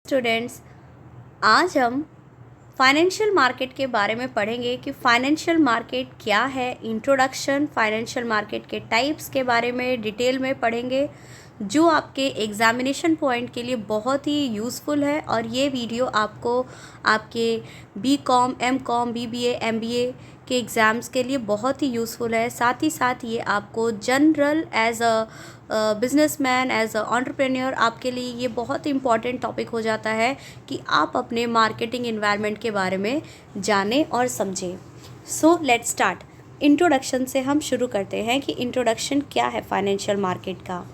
Students, आज हम financial market के बारे में पढ़ेंगे कि फाइनेंशियल मार्केट क्या है। इंट्रोडक्शन, फाइनेंशियल मार्केट के टाइप्स के बारे में डिटेल में पढ़ेंगे, जो आपके एग्जामिनेशन पॉइंट के लिए बहुत ही यूज़फुल है। और ये वीडियो आपको आपके बीकॉम, एमकॉम, बीबीए, एमबीए के एग्ज़ाम्स के लिए बहुत ही यूज़फुल है। साथ ही साथ ये आपको general as a businessman, as a entrepreneur, आपके लिए ये बहुत इंपॉर्टेंट टॉपिक हो जाता है कि आप अपने मार्केटिंग एनवायरनमेंट के बारे में जानें और समझें। So let's start. इंट्रोडक्शन से हम शुरू करते हैं कि इंट्रोडक्शन क्या है फाइनेंशियल मार्केट का।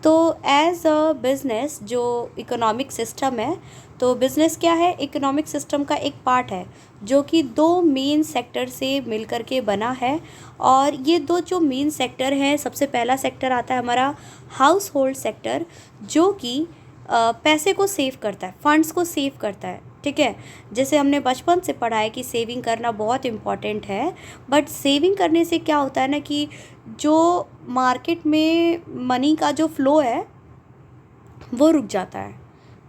तो एज अ बिज़नेस, जो इकोनॉमिक सिस्टम है, तो बिज़नेस क्या है? इकोनॉमिक सिस्टम का एक पार्ट है जो कि दो मेन सेक्टर से मिलकर के बना है। और ये दो जो मेन सेक्टर हैं, सबसे पहला सेक्टर आता है हमारा हाउस होल्ड सेक्टर, जो कि पैसे को सेव करता है, फंड्स को सेव करता है। ठीक है, जैसे हमने बचपन से पढ़ा है कि सेविंग करना बहुत इम्पॉर्टेंट है। बट सेविंग करने से क्या होता है ना कि जो मार्केट में मनी का जो फ्लो है वो रुक जाता है।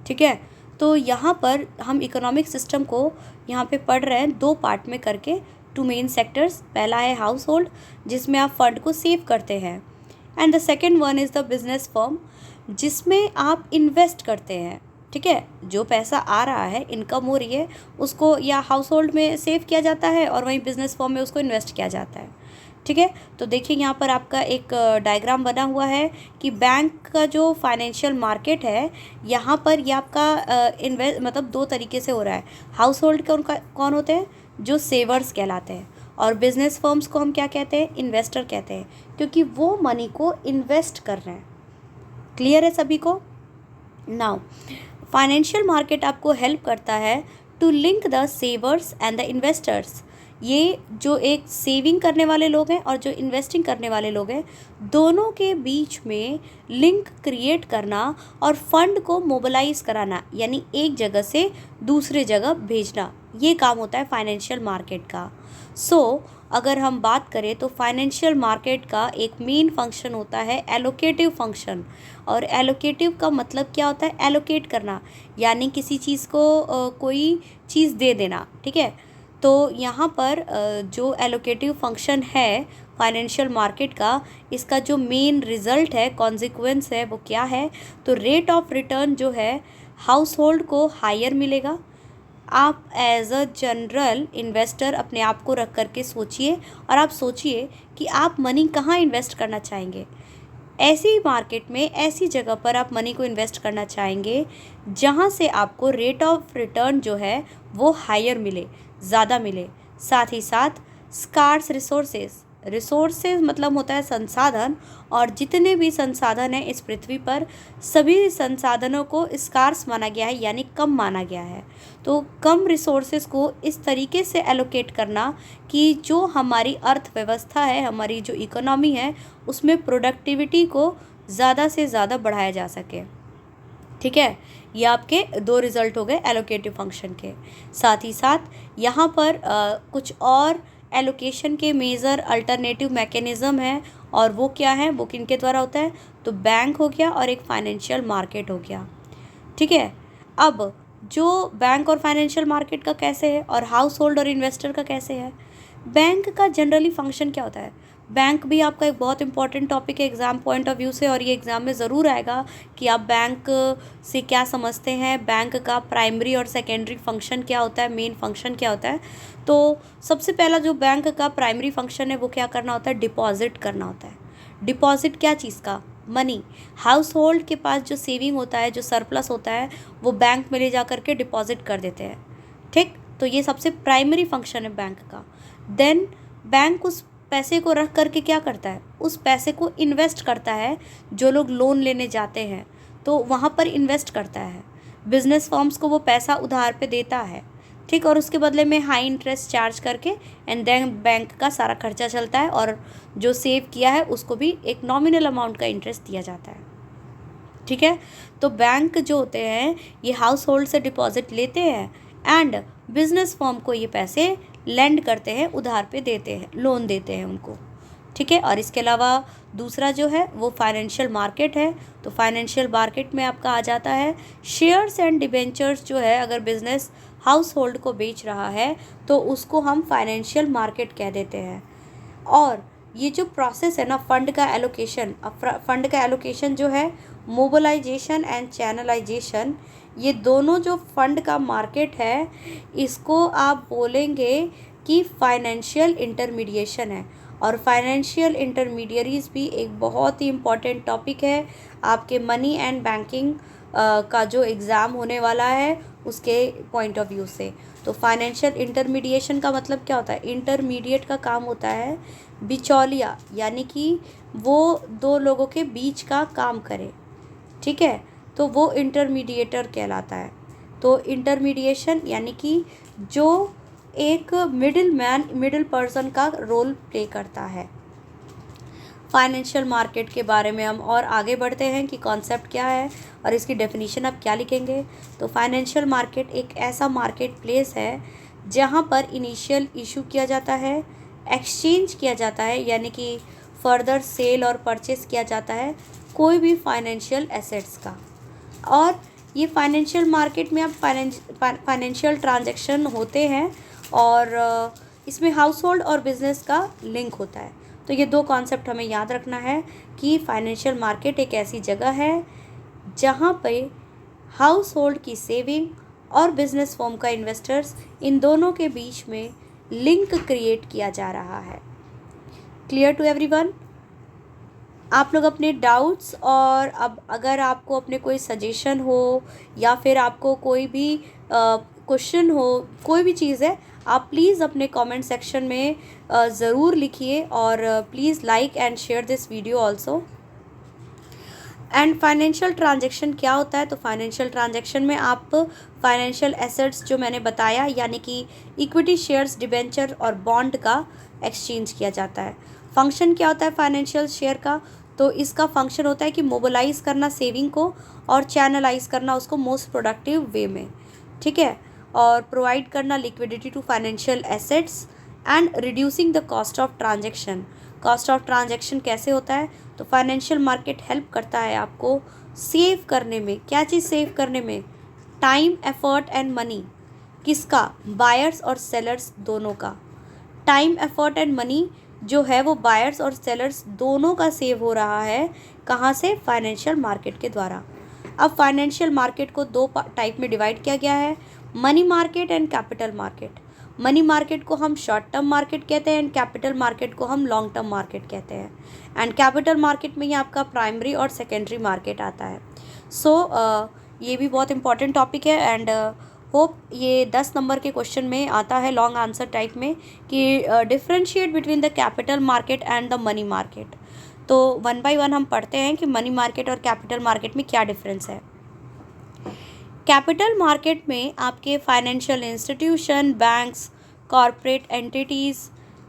ठीक है, तो यहाँ पर हम इकोनॉमिक सिस्टम को यहाँ पे पढ़ रहे हैं दो पार्ट में करके, टू मेन सेक्टर्स। पहला है हाउस होल्ड, जिसमें आप फंड को सेव करते हैं, and the second one is the business firm, जिसमें आप इन्वेस्ट करते हैं। ठीक है, जो पैसा आ रहा है, इनकम हो रही है, उसको या हाउस होल्ड में सेव किया जाता है और वहीं बिजनेस फर्म में उसको इन्वेस्ट किया जाता है। ठीक है, तो देखिए यहाँ पर आपका एक डायग्राम बना हुआ है कि बैंक का जो फाइनेंशियल मार्केट है, यहाँ पर ये आपका इन्वेस्ट मतलब दो तरीके से हो रहा है। हाउस होल्ड के उनका कौन होते हैं? जो सेवर्स कहलाते हैं। और बिजनेस फर्म्स को हम क्या कहते हैं? इन्वेस्टर कहते हैं, क्योंकि वो मनी को इन्वेस्ट कर रहे हैं। क्लियर है सभी को? नाउ, फाइनेंशियल मार्केट आपको हेल्प करता है to link the savers and the investors. ये जो एक सेविंग करने वाले लोग हैं और जो इन्वेस्टिंग करने वाले लोग हैं, दोनों के बीच में लिंक क्रिएट करना और फंड को मोबिलाइज कराना, यानी एक जगह से दूसरे जगह भेजना, ये काम होता है फाइनेंशियल मार्केट का। अगर हम बात करें तो फाइनेंशियल मार्केट का एक मेन फंक्शन होता है एलोकेटिव फंक्शन। और एलोकेटिव का मतलब क्या होता है? एलोकेट करना, यानी किसी चीज़ को कोई चीज़ दे देना। ठीक है, तो यहाँ पर जो एलोकेटिव फंक्शन है फाइनेंशियल मार्केट का, इसका जो मेन रिजल्ट है, कॉन्सिक्वेंस है, वो क्या है? तो रेट ऑफ रिटर्न जो है हाउस होल्ड को हायर मिलेगा। आप एज अ जनरल इन्वेस्टर अपने आप को रख करके सोचिए, और आप सोचिए कि आप मनी कहाँ इन्वेस्ट करना चाहेंगे। ऐसी मार्केट में, ऐसी जगह पर आप मनी को इन्वेस्ट करना चाहेंगे जहाँ से आपको रेट ऑफ रिटर्न जो है वो हायर मिले, ज़्यादा मिले। साथ ही साथ स्कार्स रिसोर्सेज मतलब होता है संसाधन, और जितने भी संसाधन हैं इस पृथ्वी पर, सभी संसाधनों को स्कार्स माना गया है, यानी कम माना गया है। तो कम रिसोर्सेज को इस तरीके से एलोकेट करना कि जो हमारी अर्थव्यवस्था है, हमारी जो इकोनॉमी है, उसमें प्रोडक्टिविटी को ज़्यादा से ज़्यादा बढ़ाया जा सके। ठीक है, ये आपके दो रिजल्ट हो गए एलोकेटिव फंक्शन के। साथ ही साथ यहाँ पर कुछ और एलोकेशन के मेजर अल्टरनेटिव मैकेनिज़्म है, और वो क्या है? वो किनके द्वारा होता है? तो बैंक हो गया और एक फाइनेंशियल मार्केट हो गया। ठीक है, अब जो बैंक और फाइनेंशियल मार्केट का कैसे है और हाउस होल्ड और इन्वेस्टर का कैसे है? बैंक का जनरली फंक्शन क्या होता है? बैंक भी आपका एक बहुत इंपॉर्टेंट टॉपिक है एग्ज़ाम पॉइंट ऑफ व्यू से, और ये एग्ज़ाम में ज़रूर आएगा कि आप बैंक से क्या समझते हैं, बैंक का प्राइमरी और सेकेंडरी फंक्शन क्या होता है, मेन फंक्शन क्या होता है। तो सबसे पहला जो बैंक का प्राइमरी फंक्शन है वो क्या करना होता है? डिपॉजिट करना होता है। डिपॉजिट क्या चीज़ का? मनी। हाउस होल्ड के पास जो सेविंग होता है, जो सरप्लस होता है, वो बैंक में ले जा करके डिपॉजिट कर देते हैं। ठीक, तो ये सबसे प्राइमरी फंक्शन है बैंक का। देन बैंक उस पैसे को रख करके क्या करता है? उस पैसे को इन्वेस्ट करता है। जो लोग लोन लेने जाते हैं तो वहाँ पर इन्वेस्ट करता है। बिजनेस फर्म्स को वो पैसा उधार पे देता है। ठीक, और उसके बदले में हाई इंटरेस्ट चार्ज करके, एंड देन बैंक का सारा खर्चा चलता है, और जो सेव किया है उसको भी एक नॉमिनल अमाउंट का इंटरेस्ट दिया जाता है। ठीक है, तो बैंक जो होते हैं ये हाउस होल्ड से डिपॉजिट लेते हैं, एंड बिजनेस फर्म को ये पैसे लेंड करते हैं, उधार पे देते हैं, लोन देते हैं उनको। ठीक है। और इसके अलावा दूसरा जो है वो फाइनेंशियल मार्केट है। तो फाइनेंशियल मार्केट में आपका आ जाता है शेयर्स एंड डिबेंचर्स जो है, अगर बिजनेस हाउस होल्ड को बेच रहा है तो उसको हम फाइनेंशियल मार्केट कह देते हैं। और ये जो प्रोसेस है ना फंड का एलोकेशन, फंड का एलोकेशन जो है, मोबिलाइजेशन एंड चैनलाइजेशन, ये दोनों जो फंड का मार्केट है इसको आप बोलेंगे कि फाइनेंशियल इंटरमीडिएशन है। और फाइनेंशियल इंटरमीडियरीज भी एक बहुत ही इम्पॉर्टेंट टॉपिक है आपके मनी एंड बैंकिंग का जो एग्ज़ाम होने वाला है उसके पॉइंट ऑफ व्यू से। तो फाइनेंशियल इंटरमीडिएशन का मतलब क्या होता है? इंटरमीडिएट का काम होता है बिचौलिया, यानी कि वो दो लोगों के बीच का काम करे, ठीक है, तो वो इंटरमीडिएटर कहलाता है। तो इंटरमीडिएशन यानी कि जो एक मिडिल पर्सन का रोल प्ले करता है। फाइनेंशियल मार्केट के बारे में हम और आगे बढ़ते हैं कि कॉन्सेप्ट क्या है और इसकी डेफिनेशन आप क्या लिखेंगे। तो फाइनेंशियल मार्केट एक ऐसा मार्केट प्लेस है जहाँ पर इनिशियल इशू किया जाता है, एक्सचेंज किया जाता है, यानी कि फर्दर सेल और परचेस किया जाता है कोई भी फाइनेंशियल एसेट्स का। और ये फाइनेंशियल मार्केट में अब फाइनेंशियल ट्रांजैक्शन होते हैं और इसमें हाउस होल्ड और बिजनेस का लिंक होता है। तो ये दो कॉन्सेप्ट हमें याद रखना है कि फाइनेंशियल मार्केट एक ऐसी जगह है जहाँ पे हाउस होल्ड की सेविंग और बिजनेस फर्म का इन्वेस्टर्स, इन दोनों के बीच में लिंक क्रिएट किया जा रहा है। Clear to everyone? आप लोग अपने डाउट्स और अब अगर आपको अपने कोई सजेशन हो या फिर आपको कोई भी क्वेश्चन हो, कोई भी चीज़ है, आप प्लीज़ अपने कमेंट सेक्शन में ज़रूर लिखिए और please like and share this video also. And financial transaction क्या होता है? तो फाइनेंशियल ट्रांजैक्शन में आप फाइनेंशियल एसेट्स जो मैंने बताया, यानी कि इक्विटी शेयर्स, डिबेंचर और बॉन्ड का एक्सचेंज किया जाता है। फंक्शन क्या होता है फाइनेंशियल शेयर का? तो इसका फंक्शन होता है कि मोबिलाइज़ करना सेविंग को और चैनलाइज करना उसको मोस्ट प्रोडक्टिव वे में, ठीक है, और प्रोवाइड करना liquidity to financial assets and reducing the cost of transaction. Cost of transaction कैसे होता है? तो फाइनेंशियल मार्केट हेल्प करता है आपको सेव करने में। क्या चीज़ सेव करने में? Time, effort and money. किसका? बायर्स और सेलर्स दोनों का। टाइम, एफर्ट एंड मनी जो है वो बायर्स और सेलर्स दोनों का सेव हो रहा है। कहाँ से? फाइनेंशियल मार्केट के द्वारा। अब फाइनेंशियल मार्केट को दो टाइप में डिवाइड किया गया है, money market and capital market. Money market को हम शॉर्ट टर्म मार्केट कहते हैं एंड कैपिटल मार्केट को हम लॉन्ग टर्म मार्केट कहते हैं। एंड कैपिटल मार्केट में ही आपका प्राइमरी और सेकेंडरी मार्केट आता है। ये भी बहुत इंपॉर्टेंट टॉपिक है एंड होप ये 10 नंबर के क्वेश्चन में आता है लॉन्ग आंसर टाइप में कि differentiate between the capital market and the money market. तो वन बाय वन हम पढ़ते हैं कि मनी मार्केट और कैपिटल मार्केट में क्या डिफरेंस है। कैपिटल मार्केट में आपके financial institution, banks, corporate entities,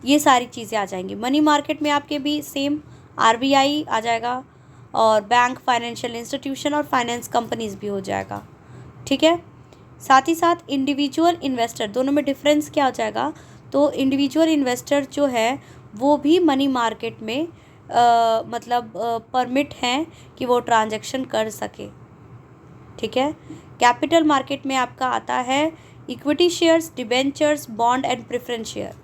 ये सारी चीज़ें आ जाएंगी। मनी मार्केट में आपके भी सेम आरबीआई आ जाएगा और बैंक, फाइनेंशियल इंस्टीट्यूशन और फाइनेंस कंपनीज भी हो जाएगा, ठीक है। साथ ही साथ इंडिविजुअल इन्वेस्टर, दोनों में डिफरेंस क्या हो जाएगा? तो इंडिविजुअल इन्वेस्टर जो है वो भी मनी मार्केट में मतलब परमिट हैं कि वो ट्रांजैक्शन कर सके, ठीक है। कैपिटल मार्केट में आपका आता है equity shares, debentures, bond and preference share.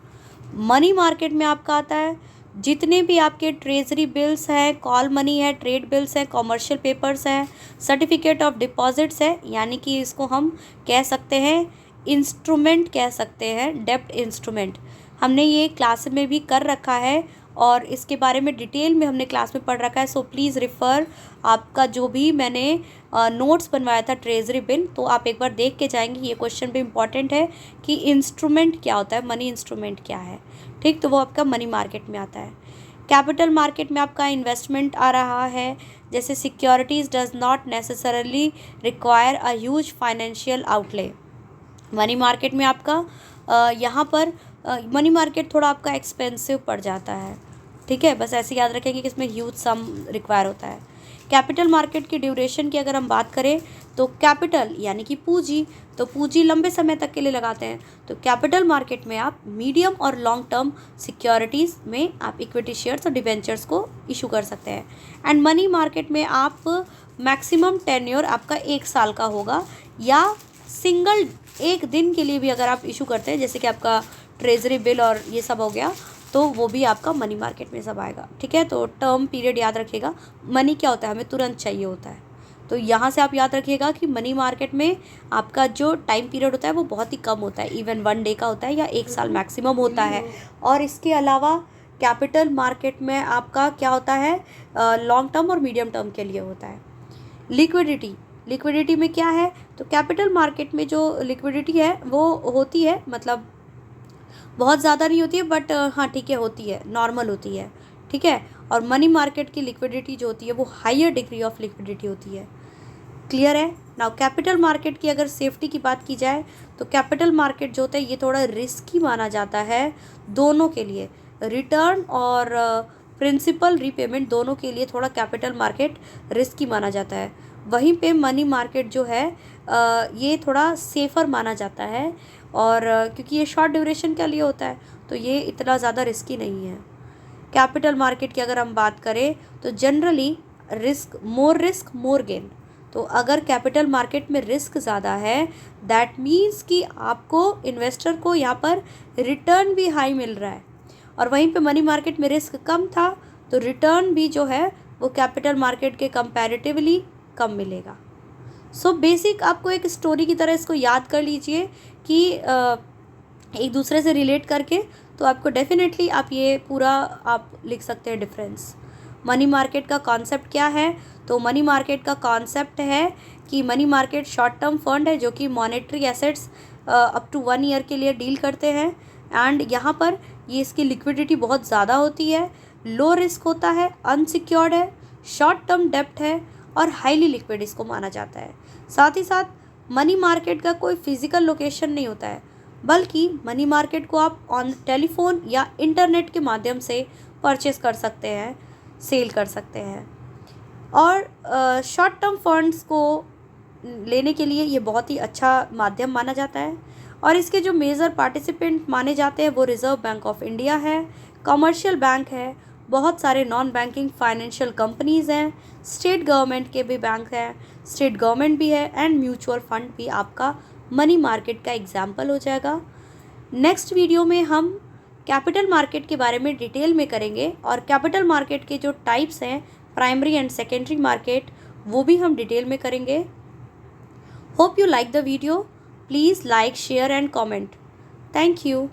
Money market में आपका आता है जितने भी आपके ट्रेजरी बिल्स हैं, कॉल मनी है, ट्रेड बिल्स हैं, कॉमर्शियल पेपर्स हैं, सर्टिफिकेट ऑफ डिपॉजिट्स है, यानी कि इसको हम कह सकते हैं इंस्ट्रूमेंट, कह सकते हैं डेब्ट इंस्ट्रूमेंट। हमने ये क्लास में भी कर रखा है और इसके बारे में डिटेल में हमने क्लास में पढ़ रखा है। सो प्लीज़ रिफ़र आपका जो भी मैंने नोट्स बनवाया था ट्रेजरी बिल, तो आप एक बार देख के जाएंगे। ये क्वेश्चन भी इम्पॉर्टेंट है कि इंस्ट्रूमेंट क्या होता है, मनी इंस्ट्रूमेंट क्या है, ठीक। तो वो आपका मनी मार्केट में आता है। कैपिटल मार्केट में आपका इन्वेस्टमेंट आ रहा है, जैसे securities does not necessarily require a huge financial outlay. Money market में आपका यहाँ पर मनी मार्केट थोड़ा आपका एक्सपेंसिव पड़ जाता है, ठीक है। बस ऐसे याद रखें कि इसमें ह्यूज सम रिक्वायर होता है। कैपिटल मार्केट की ड्यूरेशन की अगर हम बात करें तो कैपिटल यानी कि पूंजी, तो पूंजी लंबे समय तक के लिए लगाते हैं, तो कैपिटल मार्केट में आप मीडियम और लॉन्ग टर्म सिक्योरिटीज़ में आप इक्विटी शेयर्स और डिवेंचर्स को इशू कर सकते हैं। एंड मनी मार्केट में आप मैक्सिमम टेन्योर आपका 1 साल का होगा, या सिंगल एक दिन के लिए भी अगर आप इशू करते हैं, जैसे कि आपका ट्रेजरी बिल और ये सब हो गया, तो वो भी आपका मनी मार्केट में सब आएगा। ठीक है, तो टर्म पीरियड याद रखिएगा। मनी क्या होता है, हमें तुरंत चाहिए होता है, तो यहाँ से आप याद रखिएगा कि मनी मार्केट में आपका जो टाइम पीरियड होता है वो बहुत ही कम होता है, इवन 1 डे का होता है या 1 साल मैक्सिमम होता है। और इसके अलावा कैपिटल मार्केट में आपका क्या होता है, लॉन्ग टर्म और मीडियम टर्म के लिए होता है। लिक्विडिटी में क्या है, तो कैपिटल मार्केट में जो लिक्विडिटी है वो होती है, मतलब बहुत ज़्यादा नहीं होती है, बट हाँ ठीक है होती है, नॉर्मल होती है। ठीक है, और मनी मार्केट की लिक्विडिटी जो होती है वो हायर डिग्री ऑफ लिक्विडिटी होती है। क्लियर है। नाउ कैपिटल मार्केट की अगर सेफ्टी की बात की जाए तो कैपिटल मार्केट जो होता है ये थोड़ा रिस्की माना जाता है दोनों के लिए, रिटर्न और प्रिंसिपल रीपेमेंट दोनों के लिए थोड़ा कैपिटल मार्केट रिस्की माना जाता है। वहीं पे मनी मार्केट जो है ये थोड़ा सेफ़र माना जाता है, और क्योंकि ये शॉर्ट ड्यूरेशन के लिए होता है तो ये इतना ज़्यादा रिस्की नहीं है। कैपिटल मार्केट की अगर हम बात करें तो जनरली रिस्क मोर गेन, तो अगर कैपिटल मार्केट में रिस्क ज़्यादा है दैट मीन्स कि आपको इन्वेस्टर को यहाँ पर रिटर्न भी हाई मिल रहा है, और वहीं पे मनी मार्केट में रिस्क कम था तो रिटर्न भी जो है वो कैपिटल मार्केट के कंपैरेटिवली कम मिलेगा। सो बेसिक आपको एक स्टोरी की तरह इसको याद कर लीजिए कि एक दूसरे से रिलेट करके, तो आपको डेफिनेटली आप ये पूरा आप लिख सकते हैं डिफरेंस। मनी मार्केट का कॉन्सेप्ट क्या है, तो मनी मार्केट का कॉन्सेप्ट है कि money market short term fund है जो कि monetary assets up to 1 year के लिए डील करते हैं, एंड यहाँ पर ये इसकी लिक्विडिटी बहुत ज़्यादा होती है, लो रिस्क होता है, अनसिक्योर्ड है, शॉर्ट टर्म डेप्ट है और हाईली लिक्विड इसको माना जाता है। साथ ही साथ मनी मार्केट का कोई फिजिकल लोकेशन नहीं होता है, बल्कि मनी मार्केट को आप ऑन टेलीफोन या इंटरनेट के माध्यम से परचेस कर सकते हैं, सेल कर सकते हैं। और शॉर्ट टर्म फंड्स को लेने के लिए ये बहुत ही अच्छा माध्यम माना जाता है, और इसके जो मेजर पार्टिसिपेंट माने जाते हैं वो रिज़र्व बैंक ऑफ इंडिया है, कमर्शियल बैंक है, बहुत सारे नॉन बैंकिंग फाइनेंशियल कंपनीज़ हैं, स्टेट गवर्नमेंट के भी बैंक हैं, स्टेट गवर्नमेंट भी है, एंड म्यूचुअल फंड भी आपका मनी मार्केट का एग्जाम्पल हो जाएगा। नेक्स्ट वीडियो में हम कैपिटल मार्केट के बारे में डिटेल में करेंगे, और कैपिटल मार्केट के जो टाइप्स हैं प्राइमरी एंड सेकेंडरी मार्केट वो भी हम डिटेल में करेंगे। Hope you like the video, please like share and comment. Thank you.